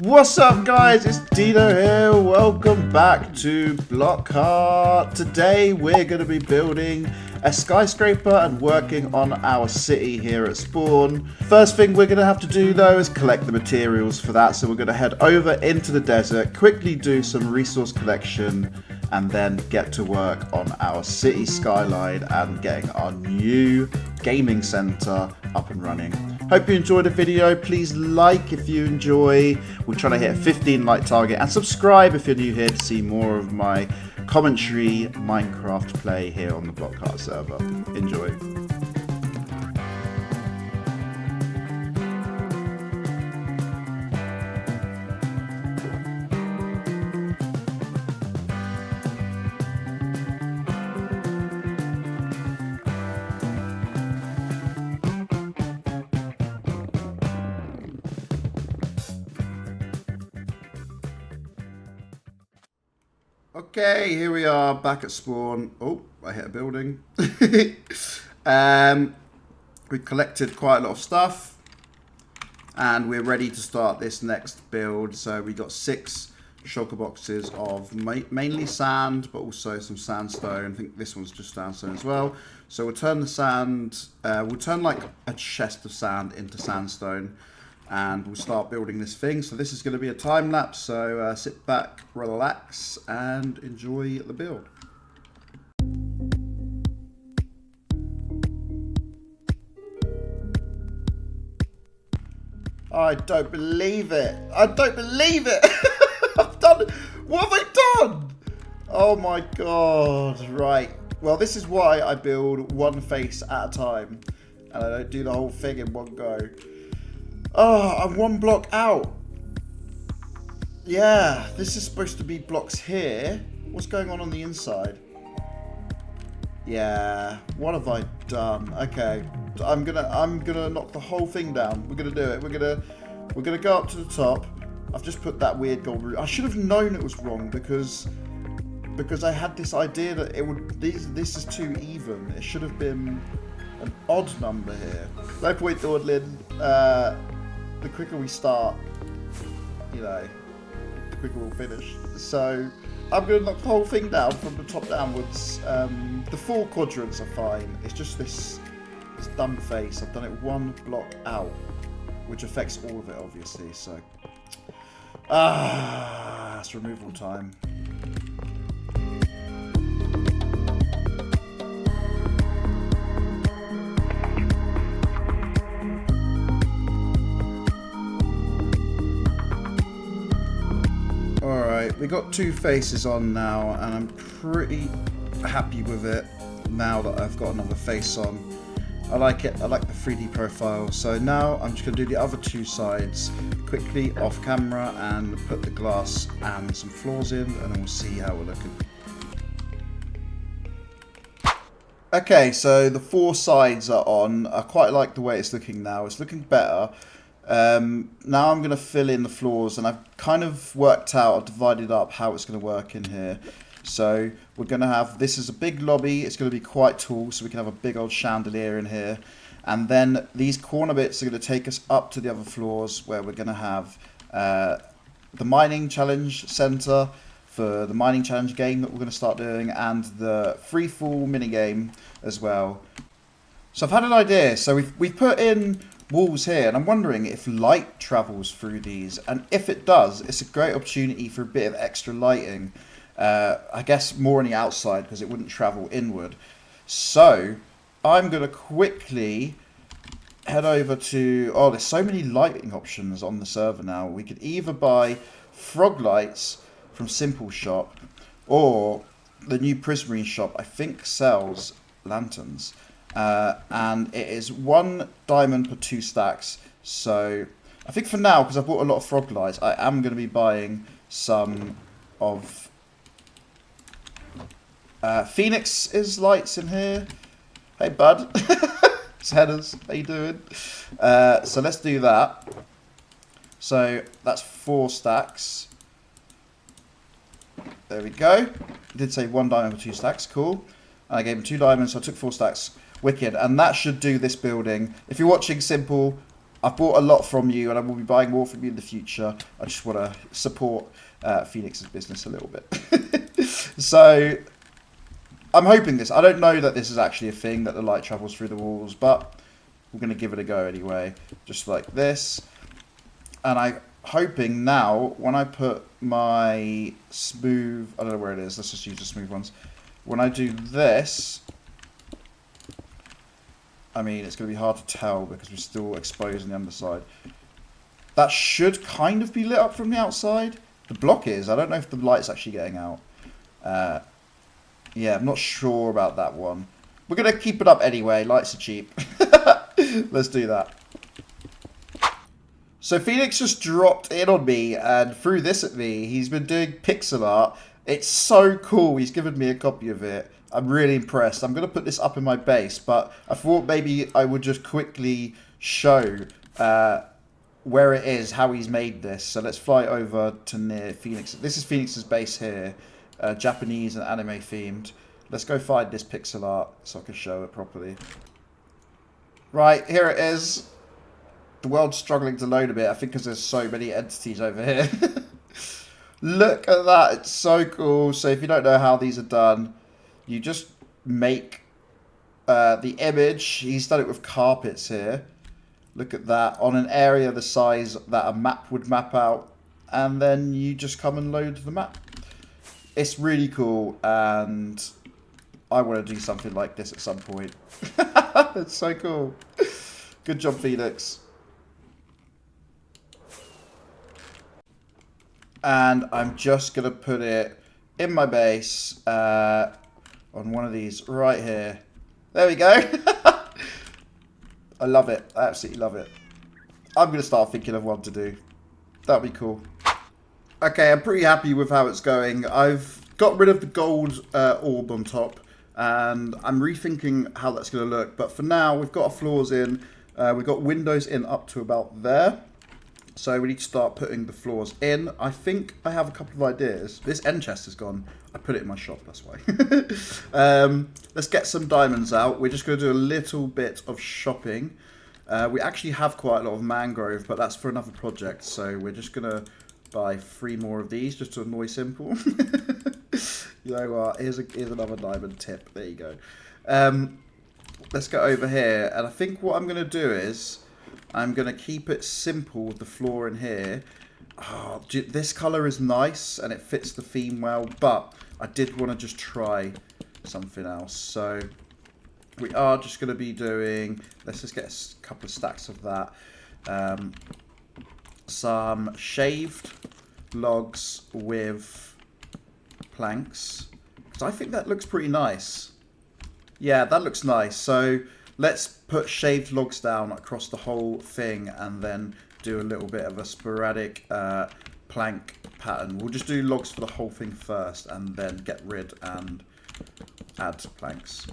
What's up, guys? It's Dino here. Welcome back to BlockHeart. Today we're going to be building a skyscraper and working on our city here at Spawn. First thing we're going to have to do though is collect the materials for that. So we're going to head over into the desert, quickly do some resource collection, and then get to work on our city skyline and getting our new gaming center up and running. Hope you enjoyed the video. Please like if you enjoy. We're trying to hit a 15 like target, and subscribe if you're new here to see more of my commentary Minecraft play here on the BlockHeart server. Enjoy. Okay, here we are back at Spawn. Oh, I hit a building. We collected quite a lot of stuff and we're ready to start this next build. So we got 6 shulker boxes of mainly sand, but also some sandstone. I think this one's just sandstone as well. So we'll turn the sand, we'll turn like a chest of sand into sandstone, and we'll start building this thing. So this is going to be a time lapse, so sit back, relax, and enjoy the build. I don't believe it. I don't believe it. I've done it. What have I done? Oh my god. Right. Well, this is why I build one face at a time, and I don't do the whole thing in one go. Oh, I'm 1 block out. Yeah, this is supposed to be blocks here. What's going on the inside? Yeah, what have I done? Okay, I'm gonna knock the whole thing down. We're gonna do it. We're gonna go up to the top. I've just put that weird gold roof. I should have known it was wrong because I had this idea that it would. This is too even. It should have been an odd number here. No point dawdling. The quicker we start, you know, the quicker we'll finish. So I'm going to knock the whole thing down from the top downwards. The 4 quadrants are fine. It's just this dumb face. I've done it 1 block out, which affects all of it, obviously. So, it's removal time. Alright, we got 2 faces on now, and I'm pretty happy with it now that I've got another face on. I like it, I like the 3D profile. So now I'm just going to do the other 2 sides quickly off camera and put the glass and some floors in, and then we'll see how we're looking. Okay, so the 4 sides are on. I quite like the way it's looking now. It's looking better. Now I'm going to fill in the floors, and I've kind of worked out, I've divided up how it's going to work in here. So we're going to have, this is a big lobby, it's going to be quite tall, so we can have a big old chandelier in here. And then these corner bits are going to take us up to the other floors, where we're going to have the mining challenge center for the mining challenge game that we're going to start doing, and the free fall mini game as well. So I've had an idea. So we've put in walls here, and I'm wondering if light travels through these, and if it does, it's a great opportunity for a bit of extra lighting. I guess more on the outside because it wouldn't travel inward. So I'm going to quickly head over to, oh, there's so many lighting options on the server now. We could either buy frog lights from Simple Shop, or the new Prismarine shop I think sells lanterns. And it is 1 diamond per 2 stacks. So I think for now, because I bought a lot of frog lights, I am going to be buying some of Phoenix's lights in here. Hey bud. It's Headers, how you doing? So let's do that. So that's 4 stacks. There we go. I did say 1 diamond per 2 stacks, cool. And I gave him 2 diamonds, so I took 4 stacks. Wicked, and that should do this building. If you're watching Simple, I've bought a lot from you, and I will be buying more from you in the future. I just want to support Phoenix's business a little bit. So I'm hoping this. I don't know that this is actually a thing, that the light travels through the walls, but we're going to give it a go anyway. Just like this. And I'm hoping now, when I put my smooth... I don't know where it is. Let's just use the smooth ones. When I do this... I mean, it's going to be hard to tell because we're still exposing the underside. That should kind of be lit up from the outside. The block is. I don't know if the light's actually getting out. Yeah, I'm not sure about that one. We're going to keep it up anyway. Lights are cheap. Let's do that. So Phoenix just dropped in on me and threw this at me. He's been doing pixel art. It's so cool. He's given me a copy of it. I'm really impressed. I'm going to put this up in my base, but I thought maybe I would just quickly show where it is, how he's made this. So let's fly over to near Phoenix. This is Phoenix's base here. Japanese and anime themed. Let's go find this pixel art so I can show it properly. Right, here it is. The world's struggling to load a bit, I think, because there's so many entities over here. Look at that, it's so cool. So if you don't know how these are done, you just make the image. He's done it with carpets here. Look at that, on an area the size that a map would map out. And then you just come and load the map. It's really cool, and I want to do something like this at some point. It's so cool. Good job, Phoenix. And I'm just going to put it in my base on one of these right here. There we go. I love it. I absolutely love it. I'm going to start thinking of one to do. That'd be cool. Okay, I'm pretty happy with how it's going. I've got rid of the gold orb on top, and I'm rethinking how that's going to look. But for now, we've got our floors in. We've got windows in up to about there. So we need to start putting the floors in. I think I have a couple of ideas. This end chest is gone. I put it in my shop, that's why. Let's get some diamonds out. We're just going to do a little bit of shopping. We actually have quite a lot of mangrove, but that's for another project. So we're just going to buy 3 more of these just to annoy Simple. You know what? Here's another diamond tip. There you go. Let's go over here. And I think what I'm going to do is I'm going to keep it simple with the floor in here. Oh, this colour is nice and it fits the theme well, but I did want to just try something else. So we are just going to be doing, let's just get a couple of stacks of that. Some shaved logs with planks. So I think that looks pretty nice. Yeah, that looks nice. So let's put shaved logs down across the whole thing and then do a little bit of a sporadic plank pattern. We'll just do logs for the whole thing first and then get rid and add planks.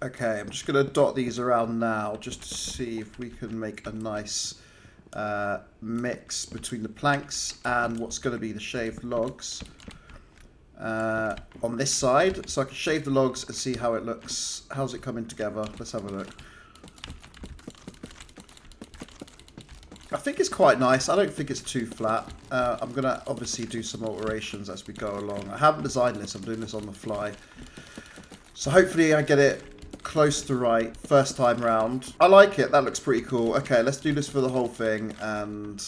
Okay, I'm just going to dot these around now just to see if we can make a nice mix between the planks and what's going to be the shaved logs on this side. So I can shave the logs and see how it looks. How's it coming together? Let's have a look. I think it's quite nice. I don't think it's too flat. I'm going to obviously do some alterations as we go along. I haven't designed this. I'm doing this on the fly. So hopefully I get it close to right first time round. I like it. That looks pretty cool. Okay, let's do this for the whole thing, and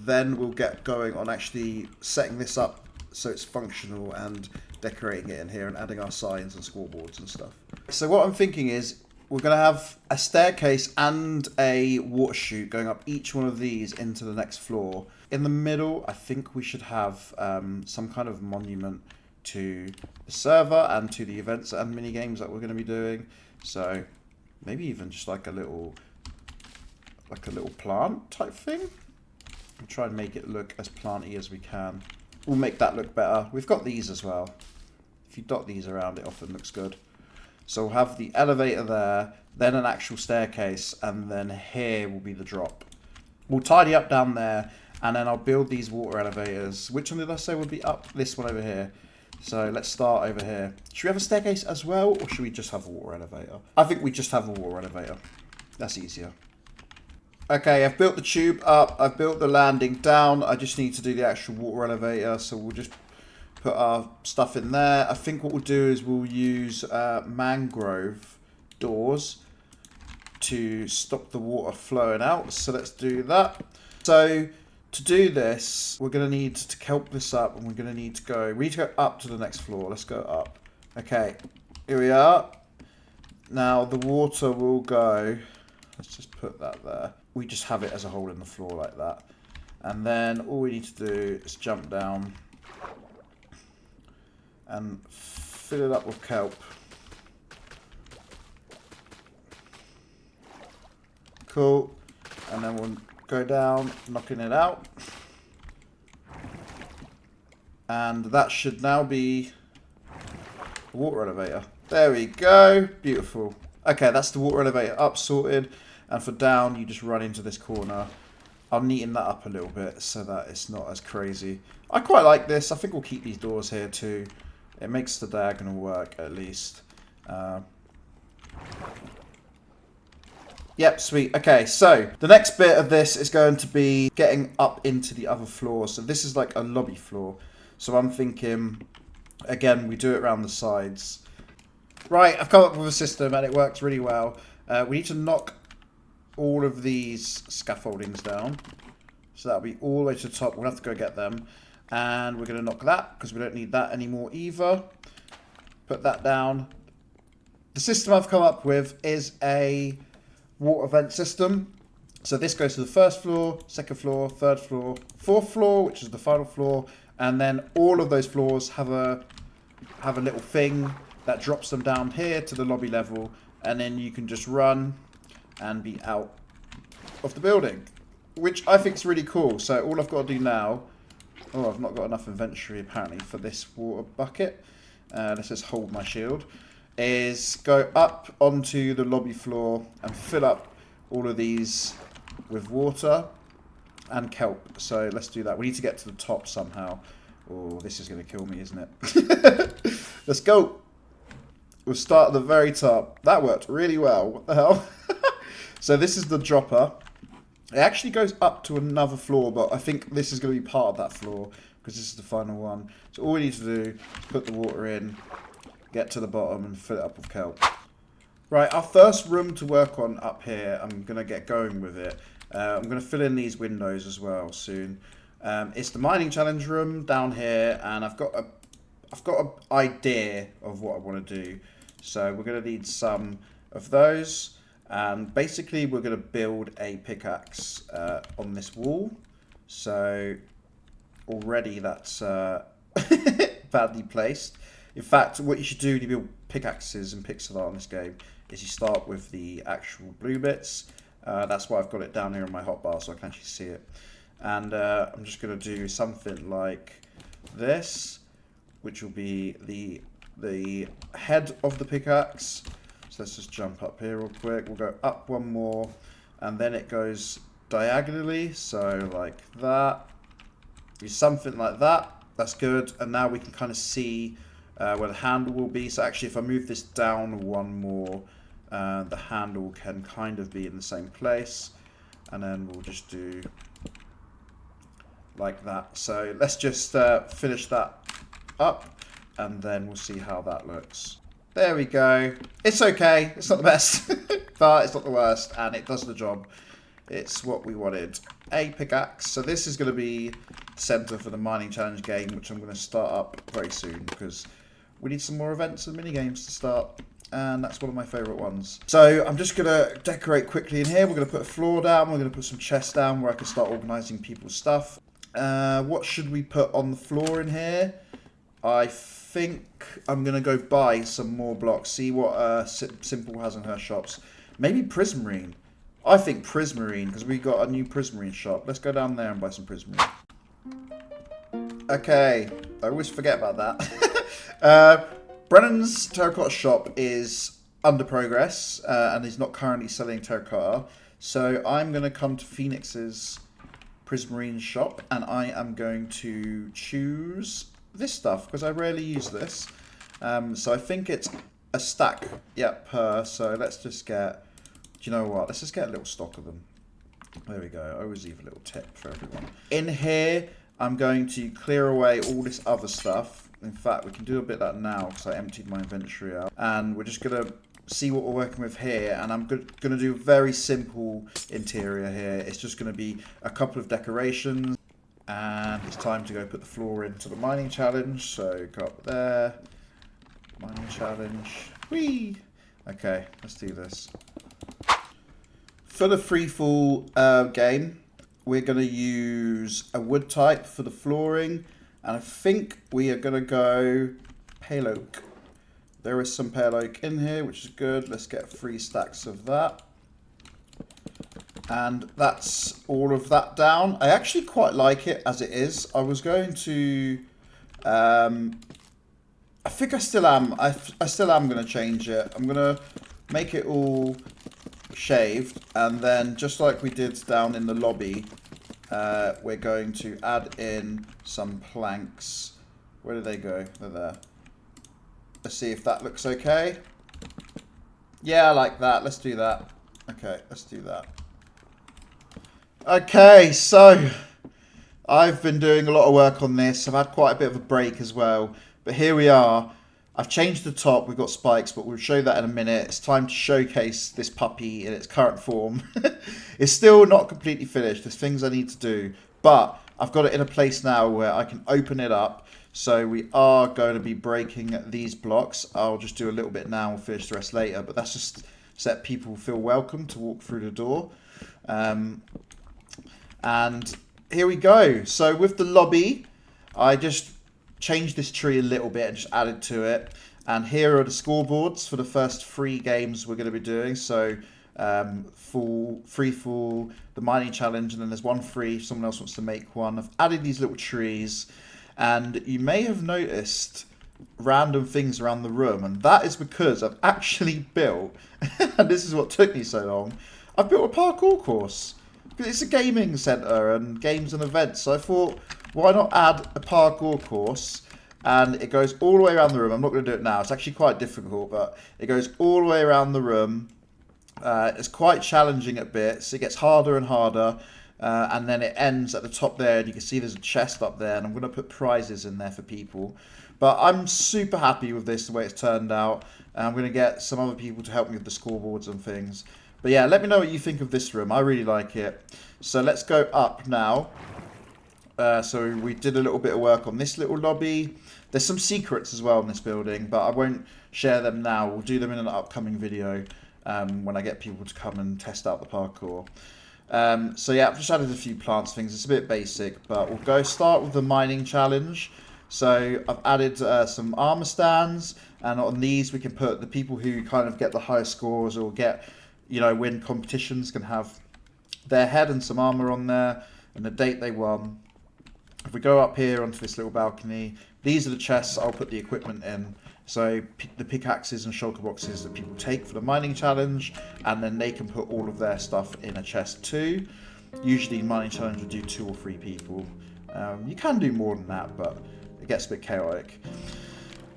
then we'll get going on actually setting this up so it's functional and decorating it in here and adding our signs and scoreboards and stuff. So what I'm thinking is we're going to have a staircase and a water chute going up each one of these into the next floor. In the middle, I think we should have some kind of monument to the server and to the events and mini games that we're going to be doing. So maybe even just like a little plant type thing. We'll try and make it look as planty as we can. We'll make that look better. We've got these as well. If you dot these around, it often looks good. So we'll have the elevator there, then an actual staircase, and then here will be the drop. We'll tidy up down there, and then I'll build these water elevators. Which one did I say would be up? This one over here. So let's start over here. Should we have a staircase as well, or should we just have a water elevator? I think we just have a water elevator. That's easier. Okay, I've built the tube up. I've built the landing down. I just need to do the actual water elevator. So we'll just put our stuff in there. I think what we'll do is we'll use mangrove doors to stop the water flowing out. So let's do that. So to do this, we're going to need to kelp this up, and we're going to need to go. We need to go up to the next floor. Let's go up. Okay, here we are. Now the water will go. Let's just put that there. We just have it as a hole in the floor like that. And then all we need to do is jump down and fill it up with kelp. Cool. And then we'll go down, knocking it out. And that should now be the water elevator. There we go. Beautiful. Okay, that's the water elevator up sorted. And for down, you just run into this corner. I'll neaten that up a little bit so that it's not as crazy. I quite like this. I think we'll keep these doors here too. It makes the diagonal work at least. Yep, sweet. Okay, so the next bit of this is going to be getting up into the other floor. So this is like a lobby floor. So I'm thinking, again, we do it around the sides. Right, I've come up with a system and it works really well. We need to knock all of these scaffoldings down. So that'll be all the way to the top. We'll have to go get them. And we're going to knock that because we don't need that anymore either. Put that down. The system I've come up with is a water vent system. So this goes to the first floor, second floor, third floor, fourth floor, which is the final floor. And then all of those floors have a little thing that drops them down here to the lobby level. And then you can just run and be out of the building, which I think is really cool. So all I've got to do now, oh, I've not got enough inventory apparently for this water bucket. Let's just hold my shield. Is go up onto the lobby floor and fill up all of these with water and kelp. So let's do that. We need to get to the top somehow. Oh, this is going to kill me, isn't it? Let's go. We'll start at the very top. That worked really well. What the hell? So this is the dropper. It actually goes up to another floor, but I think this is going to be part of that floor because this is the final one. So all we need to do is put the water in, get to the bottom and fill it up with kelp. Right, our first room to work on up here, I'm going to get going with it. I'm going to fill in these windows as well soon. It's the mining challenge room down here, and I've got an idea of what I want to do. So we're going to need some of those. And basically we're going to build a pickaxe on this wall. So already that's badly placed. In fact, what you should do when you build pickaxes and pixel art in this game is you start with the actual blue bits. That's why I've got it down here on my hotbar so I can actually see it. And I'm just going to do something like this, which will be the head of the pickaxe. So let's just jump up here real quick. We'll go up one more, and then it goes diagonally. So like that. Do something like that. That's good. And now we can kind of see where the handle will be. So actually, if I move this down one more, the handle can kind of be in the same place. And then we'll just do like that. So let's just finish that up, and then we'll see how that looks. There we go. It's okay. It's not the best, but it's not the worst, and it does the job. It's what we wanted. A pickaxe. So this is going to be the center for the mining challenge game, which I'm going to start up very soon because we need some more events and minigames to start, and that's one of my favorite ones. So I'm just going to decorate quickly in here. We're going to put a floor down. We're going to put some chests down where I can start organizing people's stuff. What should we put on the floor in here? I think I'm going to go buy some more blocks, see what Simple has in her shops. Maybe Prismarine. I think Prismarine, because we got a new Prismarine shop. Let's go down there and buy some Prismarine. Okay, I always forget about that. Brennan's terracotta shop is under progress, and he's not currently selling terracotta. So I'm going to come to Phoenix's Prismarine shop, and I am going to choose this stuff because I rarely use this. So I think it's a stack, yeah, per. So let's just get, do you know what? Let's just get a little stock of them. There we go. I always leave a little tip for everyone. In here, I'm going to clear away all this other stuff. In fact, we can do a bit of that now because I emptied my inventory out. And we're just going to see what we're working with here. And I'm going to do a very simple interior here. It's just going to be a couple of decorations. And it's time to go put the floor into the mining challenge. So go up there. Mining challenge. Whee! Okay, let's do this. For the freefall game, we're going to use a wood type for the flooring. And I think we are going to go pale oak. There is some pale oak in here, which is good. Let's get 3 stacks of that. And that's all of that down. I actually quite like it as it is. I was going to... I think I still am. I still am going to change it. I'm going to make it all shaved. And then, just like we did down in the lobby, we're going to add in some planks. Where did they go? They're there. Let's see if that looks okay. Yeah, I like that. Let's do that. Okay, let's do that. Okay, so I've been doing a lot of work on this. I've had quite a bit of a break as well. But here we are. I've changed the top. We've got spikes, but we'll show that in a minute. It's time to showcase this puppy in its current form. It's still not completely finished. There's things I need to do. But I've got it in a place now where I can open it up. So we are going to be breaking these blocks. I'll just do a little bit now and finish the rest later. But that's just so that people feel welcome to walk through the door. And here we go. So with the lobby, I just changed this tree a little bit and just added to it. And here are the scoreboards for the first 3 games we're going to be doing. So free fall, the mining challenge, and then there's one free if someone else wants to make one. I've added these little trees, and you may have noticed random things around the room, and that is because I've actually built, and this is what took me so long, I've built a parkour course. Because it's a gaming centre and games and events, so I thought, why not add a parkour course? And it goes all the way around the room. I'm not going to do it now. It's actually quite difficult, but it goes all the way around the room. It's quite challenging at bits. It gets harder and harder. And then it ends at the top there. And you can see there's a chest up there. And I'm going to put prizes in there for people. But I'm super happy with this, the way it's turned out. And I'm going to get some other people to help me with the scoreboards and things. But yeah, let me know what you think of this room. I really like it. So let's go up now. So we did a little bit of work on this little lobby. There's some secrets as well in this building, but I won't share them now. We'll do them in an upcoming video when I get people to come and test out the parkour. So yeah, I've just added a few plants things. It's a bit basic, but we'll start with the mining challenge. So I've added some armor stands, and on these we can put the people who kind of get the highest scores or get... win competitions can have their head and some armor on there and the date they won. If we go up here onto this little balcony, these are the chests I'll put the equipment in. So the pickaxes and shulker boxes that people take for the mining challenge, and then they can put all of their stuff in a chest too. Usually mining challenge would do 2 or 3 people. You can do more than that, but it gets a bit chaotic.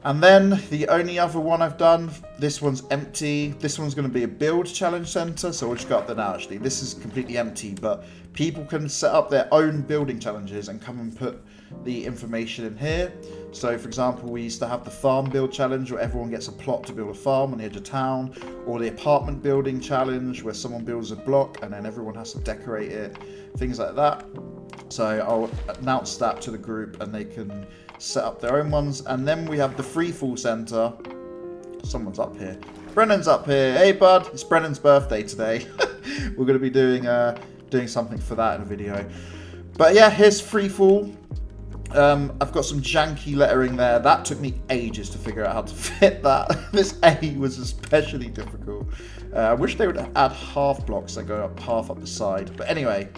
And then the only other one I've done, this one's empty. This one's going to be a build challenge center. So we'll just go up there now actually. This is completely empty, but people can set up their own building challenges and come and put the information in here. So for example, we used to have the farm build challenge where everyone gets a plot to build a farm on the edge of town, or the apartment building challenge where someone builds a block and then everyone has to decorate it, things like that. So I'll announce that to the group and they can set up their own ones. And then we have the free fall center. Someone's up here. Brennan's up here. Hey bud, it's Brennan's birthday today. We're going to be doing something for that in a video. But yeah, here's free fall. I've got some janky lettering there. That took me ages to figure out how to fit that. This A was especially difficult. I wish they would add half blocks that go up half up the side. But anyway,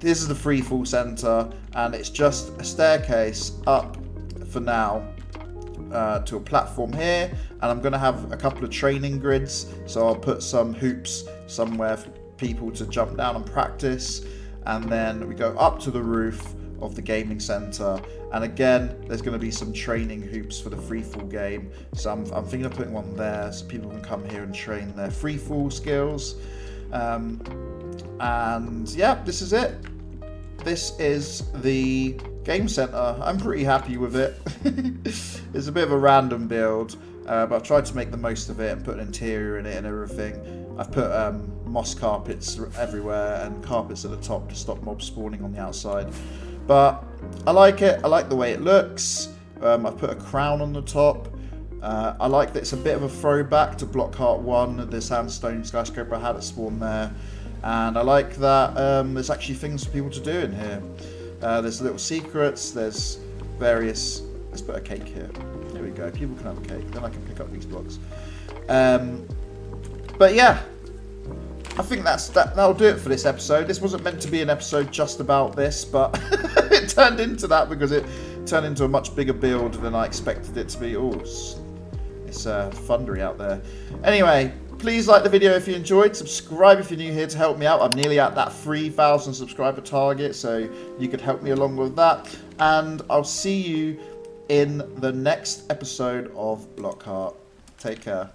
this is the free fall center, and it's just a staircase up for now to a platform here. And I'm going to have a couple of training grids, so I'll put some hoops somewhere for people to jump down and practice. And then we go up to the roof of the gaming center, and again there's going to be some training hoops for the freefall game, so I'm thinking of putting one there so people can come here and train their freefall skills. And yeah, this is it. This is the game center. I'm pretty happy with it. It's a bit of a random build, but I've tried to make the most of it and put an interior in it and everything. I've put moss carpets everywhere and carpets at the top to stop mobs spawning on the outside. But I like it. I like the way it looks. I've put a crown on the top. I like that it's a bit of a throwback to BlockHeart 1, the sandstone skyscraper I had it spawn there. And I like that there's actually things for people to do in here. There's little secrets, there's various... Let's put a cake here. There we go, people can have a cake, then I can pick up these blocks. But yeah, I think that'll do it for this episode. This wasn't meant to be an episode just about this, but it turned into that because it turned into a much bigger build than I expected it to be. Oh, it's thundery out there. Anyway, please like the video if you enjoyed. Subscribe if you're new here to help me out. I'm nearly at that 3,000 subscriber target, so you could help me along with that. And I'll see you in the next episode of BlockHeart. Take care.